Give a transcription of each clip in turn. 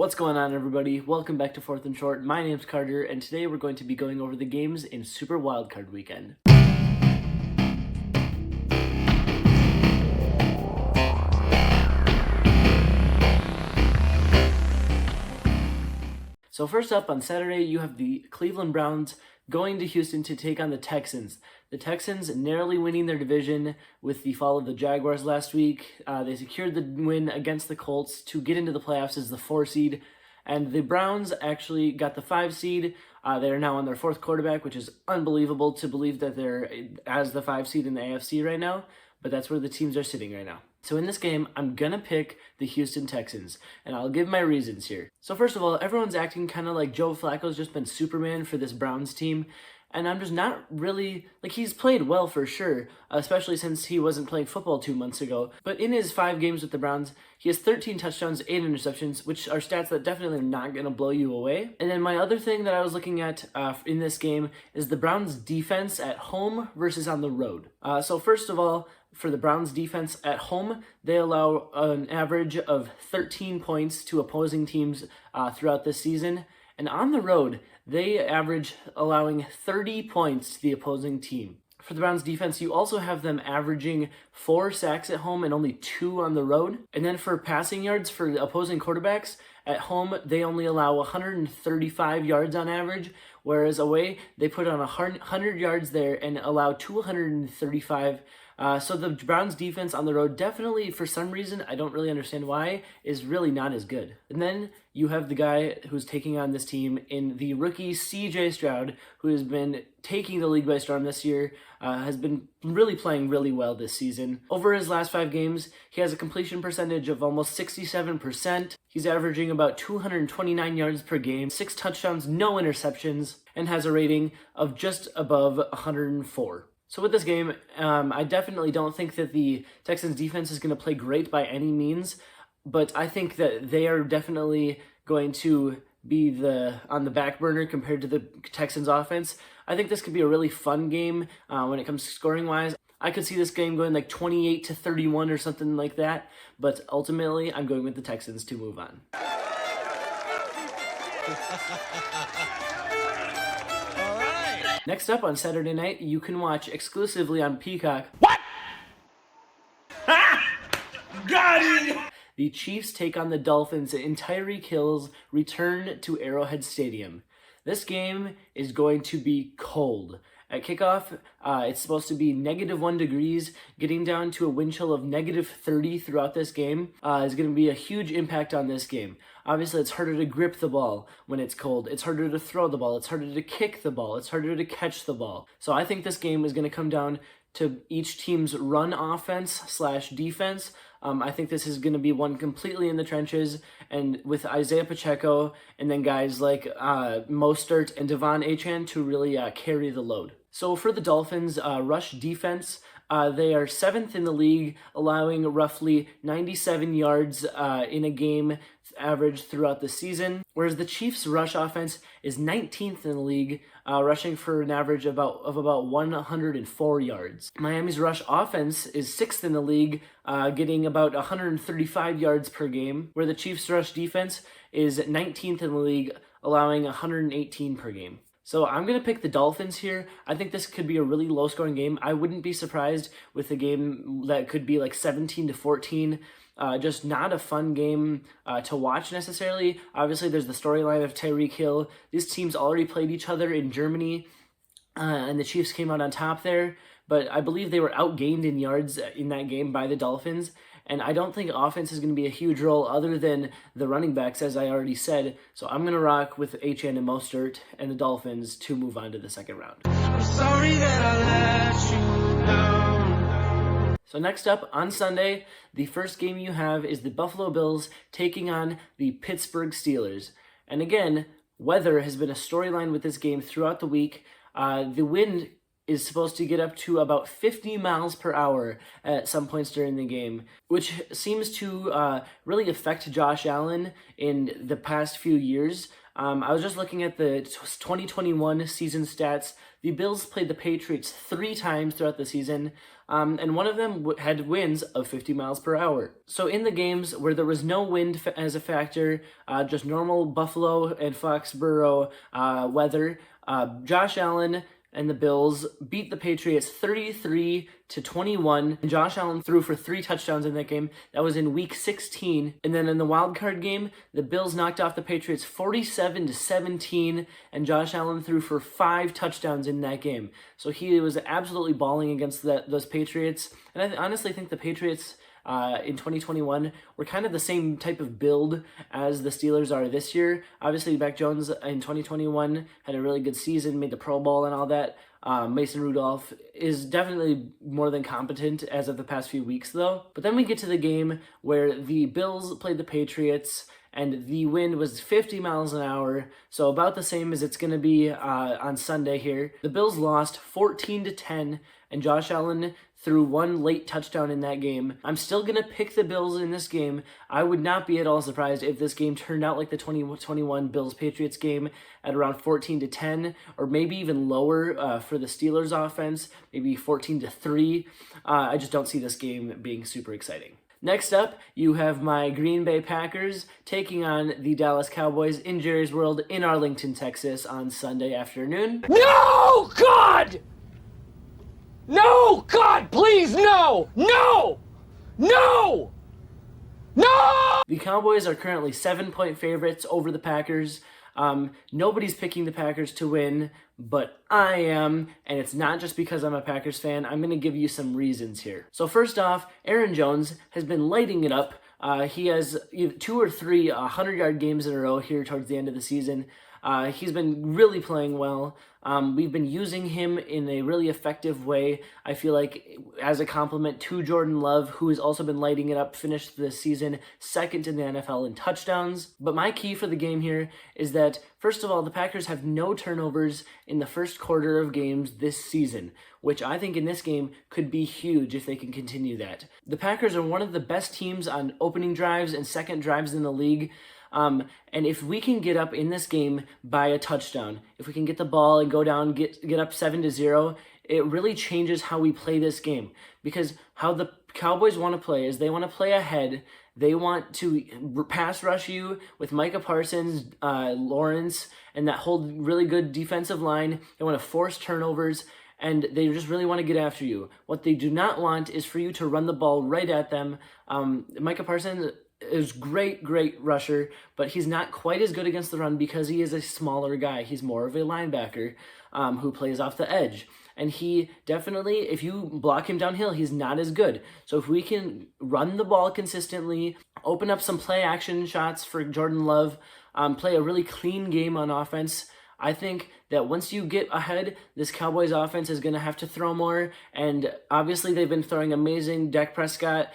What's going on, everybody? Welcome back to Fourth and Short. My name's Carter, and today we're going to be going over the games in Super Wildcard Weekend. So first up, on Saturday, you have the Cleveland Browns going to Houston to take on the Texans. The Texans narrowly winning their division with the fall of the Jaguars last week. They secured the win against the Colts to get into the playoffs as the 4 seed. And the Browns actually got the 5 seed. They are now on their 4th quarterback, which is unbelievable to believe that they're as the 5 seed in the AFC right now. But that's where the teams are sitting right now. So in this game, I'm going to pick the Houston Texans, and I'll give my reasons here. So first of all, everyone's acting kind of like Joe Flacco's just been Superman for this Browns team, and I'm just not really, he's played well for sure, especially since he wasn't playing football 2 months ago. But in his 5 games with the Browns, he has 13 touchdowns, 8 interceptions, which are stats that definitely are not going to blow you away. And then my other thing that I was looking at in this game is the Browns' defense at home versus on the road. So first of all, for the Browns defense at home, they allow an average of 13 points to opposing teams throughout this season. And on the road, they average allowing 30 points to the opposing team. For the Browns defense, you also have them averaging 4 sacks at home and only 2 on the road. And then for passing yards for the opposing quarterbacks, at home, they only allow 135 yards on average, whereas away, they put on 100 yards there and allow 235. So the Browns defense on the road definitely, for some reason, I don't really understand why, is really not as good. And then you have the guy who's taking on this team in the rookie C.J. Stroud, who has been taking the league by storm this year, has been really playing really well this season. Over his last 5 games, he has a completion percentage of almost 67%. He's averaging about 229 yards per game, 6 touchdowns, no interceptions, and has a rating of just above 104. So with this game, I definitely don't think that the Texans defense is going to play great by any means, but I think that they are definitely going to be on the back burner compared to the Texans offense. I think this could be a really fun game when it comes to scoring wise. I could see this game going like 28-31 or something like that, but ultimately I'm going with the Texans to move on. Next up on Saturday night, you can watch exclusively on Peacock. What? Ha! Got it! The Chiefs take on the Dolphins in Tyreek Hill's return to Arrowhead Stadium. This game is going to be cold. At kickoff, it's supposed to be -1 degrees, getting down to a wind chill of -30 throughout this game is going to be a huge impact on this game. Obviously, it's harder to grip the ball when it's cold. It's harder to throw the ball. It's harder to kick the ball. It's harder to catch the ball. So I think this game is going to come down to each team's run offense/defense. I think this is going to be one completely in the trenches, and with Isaiah Pacheco and then guys like Mostert and Devon Achane to really carry the load. So for the Dolphins, rush defense, they are 7th in the league, allowing roughly 97 yards in a game average throughout the season, whereas the Chiefs' rush offense is 19th in the league, rushing for an average of about 104 yards. Miami's rush offense is 6th in the league, getting about 135 yards per game, where the Chiefs' rush defense is 19th in the league, allowing 118 per game. So I'm going to pick the Dolphins here. I think this could be a really low-scoring game. I wouldn't be surprised with a game that could be like 17-14. Just not a fun game to watch necessarily. Obviously, there's the storyline of Tyreek Hill. These teams already played each other in Germany, and the Chiefs came out on top there. But I believe they were outgained in yards in that game by the Dolphins. And I don't think offense is going to be a huge role other than the running backs, as I already said. So I'm going to rock with Achane and Mostert and the Dolphins to move on to the second round. I'm sorry that I let you down. So next up, on Sunday, the first game you have is the Buffalo Bills taking on the Pittsburgh Steelers. And again, weather has been a storyline with this game throughout the week. The wind is supposed to get up to about 50 miles per hour at some points during the game, which seems to really affect Josh Allen in the past few years. I was just looking at the 2021 season stats. The Bills played the Patriots 3 times throughout the season, and one of them had winds of 50 miles per hour. So in the games where there was no wind as a factor, just normal Buffalo and Foxborough weather, Josh Allen and the Bills beat the Patriots 33-21. And Josh Allen threw for 3 touchdowns in that game. That was in week 16. And then in the wildcard game, the Bills knocked off the Patriots 47-17, and Josh Allen threw for 5 touchdowns in that game. So he was absolutely balling against those Patriots. And I honestly think the Patriots in 2021 were kind of the same type of build as the Steelers are this year. Obviously, Mac Jones in 2021 had a really good season, made the Pro Bowl and all that. Mason Rudolph is definitely more than competent as of the past few weeks, though. But then we get to the game where the Bills played the Patriots, and the wind was 50 miles an hour, so about the same as it's going to be on Sunday here. The Bills lost 14-10, and Josh Allen threw 1 late touchdown in that game. I'm still going to pick the Bills in this game. I would not be at all surprised if this game turned out like the 2021 Bills-Patriots game at around 14-10, or maybe even lower for the Steelers offense, maybe 14-3. I just don't see this game being super exciting. Next up, you have my Green Bay Packers taking on the Dallas Cowboys in Jerry's World in Arlington, Texas on Sunday afternoon. No, God! No, God, please, no! No! No! No! The Cowboys are currently 7-point favorites over the Packers. Nobody's picking the Packers to win, but I am, and it's not just because I'm a Packers fan. I'm going to give you some reasons here. So first off, Aaron Jones has been lighting it up. He has 2 or 3 100-yard games in a row here towards the end of the season. He's been really playing well. We've been using him in a really effective way. I feel like as a compliment to Jordan Love, who has also been lighting it up, finished the season 2nd in the NFL in touchdowns. But my key for the game here is that, first of all, the Packers have no turnovers in the first quarter of games this season, which I think in this game could be huge if they can continue that. The Packers are one of the best teams on opening drives and second drives in the league. And if we can get up in this game by a touchdown, if we can get the ball and go down, get up 7-0, it really changes how we play this game. Because how the Cowboys want to play is they want to play ahead. They want to pass rush you with Micah Parsons, Lawrence, and that whole really good defensive line. They want to force turnovers, and they just really want to get after you. What they do not want is for you to run the ball right at them. Micah Parsons is great rusher, but he's not quite as good against the run because he is a smaller guy. He's more of a linebacker who plays off the edge. And he definitely, if you block him downhill, he's not as good. So if we can run the ball consistently, open up some play action shots for Jordan Love, play a really clean game on offense, I think that once you get ahead, this Cowboys offense is going to have to throw more, and obviously they've been throwing amazing. Dak Prescott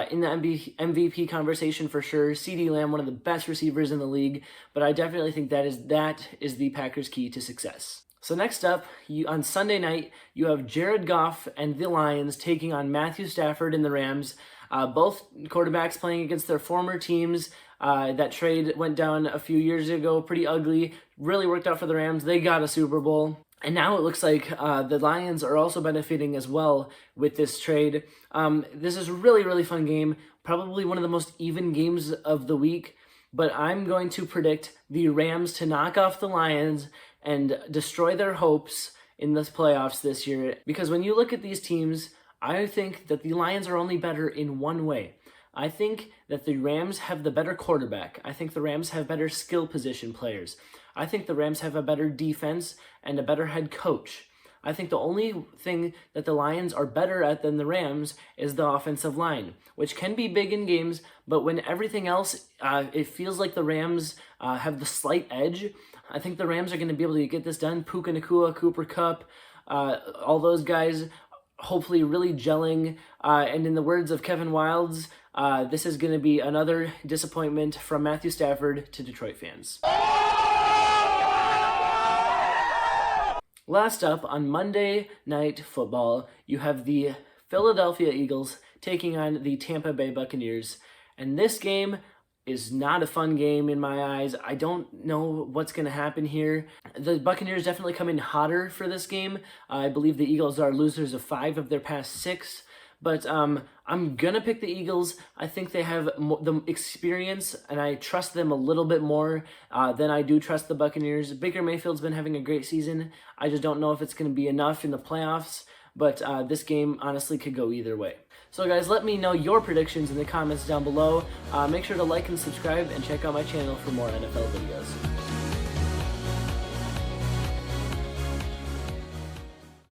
in the MVP conversation for sure. CeeDee Lamb, one of the best receivers in the league, but I definitely think that is the Packers' key to success. So next up, on Sunday night, you have Jared Goff and the Lions taking on Matthew Stafford and the Rams. Both quarterbacks playing against their former teams. That trade went down a few years ago, pretty ugly. Really worked out for the Rams. They got a Super Bowl. And now it looks like the Lions are also benefiting as well with this trade. This is a really fun game. Probably one of the most even games of the week. But I'm going to predict the Rams to knock off the Lions and destroy their hopes in the playoffs this year. Because when you look at these teams, I think that the Lions are only better in one way. I think that the Rams have the better quarterback. I think the Rams have better skill position players. I think the Rams have a better defense and a better head coach. I think the only thing that the Lions are better at than the Rams is the offensive line, which can be big in games, but when everything else, it feels like the Rams have the slight edge. I think the Rams are going to be able to get this done. Puka Nacua, Cooper Kupp, all those guys hopefully really gelling. And in the words of Kevin Wildes, this is going to be another disappointment from Matthew Stafford to Detroit fans. Last up, on Monday Night Football, you have the Philadelphia Eagles taking on the Tampa Bay Buccaneers. And this game is not a fun game in my eyes. I don't know what's going to happen here. The Buccaneers definitely come in hotter for this game. I believe the Eagles are losers of 5 of their past 6. But I'm going to pick the Eagles. I think they have the experience, and I trust them a little bit more than I do trust the Buccaneers. Baker Mayfield's been having a great season. I just don't know if it's going to be enough in the playoffs. But this game honestly could go either way. So guys, let me know your predictions in the comments down below. Make sure to like and subscribe and check out my channel for more NFL videos.